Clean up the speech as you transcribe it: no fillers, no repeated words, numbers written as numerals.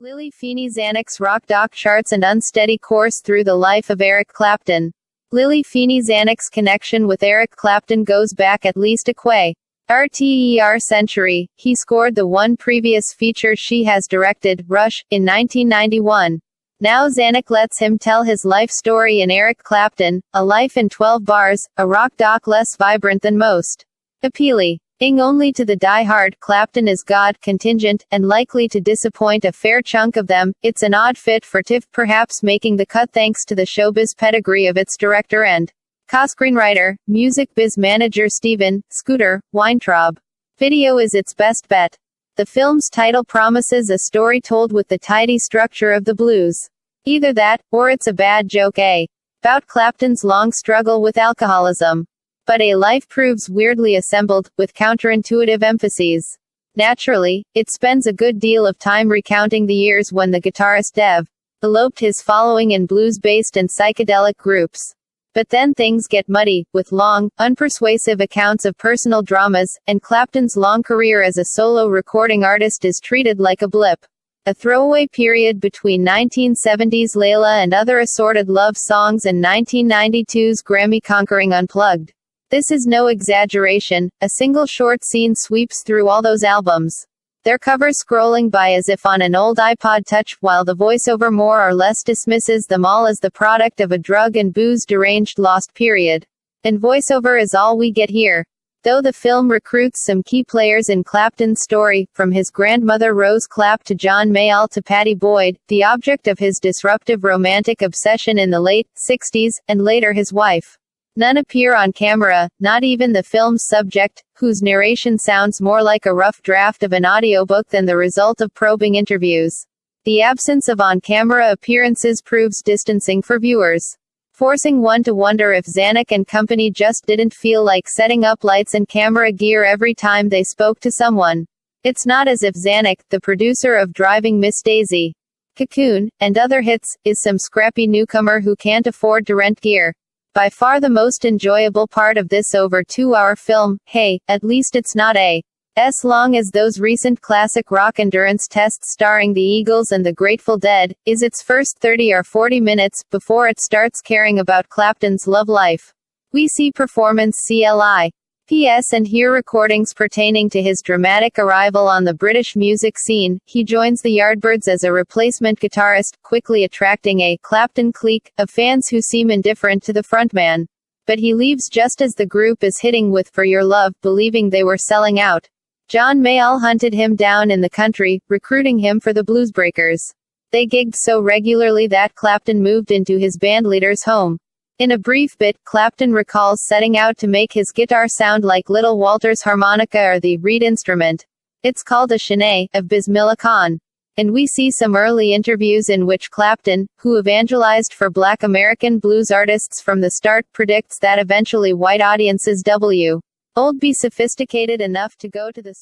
Lily Feeney's Xanax rock doc charts an unsteady course through the life of Eric Clapton. Lily Feeney's Xanax connection with Eric Clapton goes back at least a century. He scored the one previous feature she has directed, Rush, in 1991. Now Xanax lets him tell his life story in Eric Clapton, A Life in 12 Bars, a rock doc less vibrant than most. Appealing only to the die-hard, Clapton is God contingent, and likely to disappoint a fair chunk of them. It's an odd fit for TIFF, perhaps making the cut thanks to the showbiz pedigree of its director and co-screenwriter, music biz manager Steven Scooter Weintraub. Video is its best bet. The film's title promises a story told with the tidy structure of the blues. Either that, or it's a bad joke about Clapton's long struggle with alcoholism. But A Life proves weirdly assembled, with counterintuitive emphases. Naturally, it spends a good deal of time recounting the years when the guitarist developed his following in blues-based and psychedelic groups. But then things get muddy, with long, unpersuasive accounts of personal dramas, and Clapton's long career as a solo recording artist is treated like a blip. A throwaway period between 1970s Layla and other assorted love songs and 1992's Grammy-conquering Unplugged. This is no exaggeration, a single short scene sweeps through all those albums. Their covers scrolling by as if on an old iPod Touch, while the voiceover more or less dismisses them all as the product of a drug and booze-deranged lost period. And voiceover is all we get here. Though the film recruits some key players in Clapton's story, from his grandmother Rose Clapp to John Mayall to Pattie Boyd, the object of his disruptive romantic obsession in the late 60s, and later his wife. None appear on camera, not even the film's subject, whose narration sounds more like a rough draft of an audiobook than the result of probing interviews. The absence of on-camera appearances proves distancing for viewers, forcing one to wonder if Xanax and company just didn't feel like setting up lights and camera gear every time they spoke to someone. It's not as if Xanax, the producer of Driving Miss Daisy, Cocoon, and other hits, is some scrappy newcomer who can't afford to rent gear. By far the most enjoyable part of this over 2-hour film, at least it's not as long as those recent classic rock endurance tests starring the Eagles and the Grateful Dead, is its first 30 or 40 minutes, before it starts caring about Clapton's love life. We see performance CLI. P.S. and hear recordings pertaining to his dramatic arrival on the British music scene. He joins the Yardbirds as a replacement guitarist, quickly attracting a Clapton clique of fans who seem indifferent to the frontman. But he leaves just as the group is hitting with For Your Love, believing they were selling out. John Mayall hunted him down in the country, recruiting him for the Bluesbreakers. They gigged so regularly that Clapton moved into his bandleader's home. In a brief bit, Clapton recalls setting out to make his guitar sound like Little Walter's harmonica or the reed instrument. It's called a Shanae, of Bismillah Khan. And we see some early interviews in which Clapton, who evangelized for Black American blues artists from the start, predicts that eventually white audiences be sophisticated enough to go to the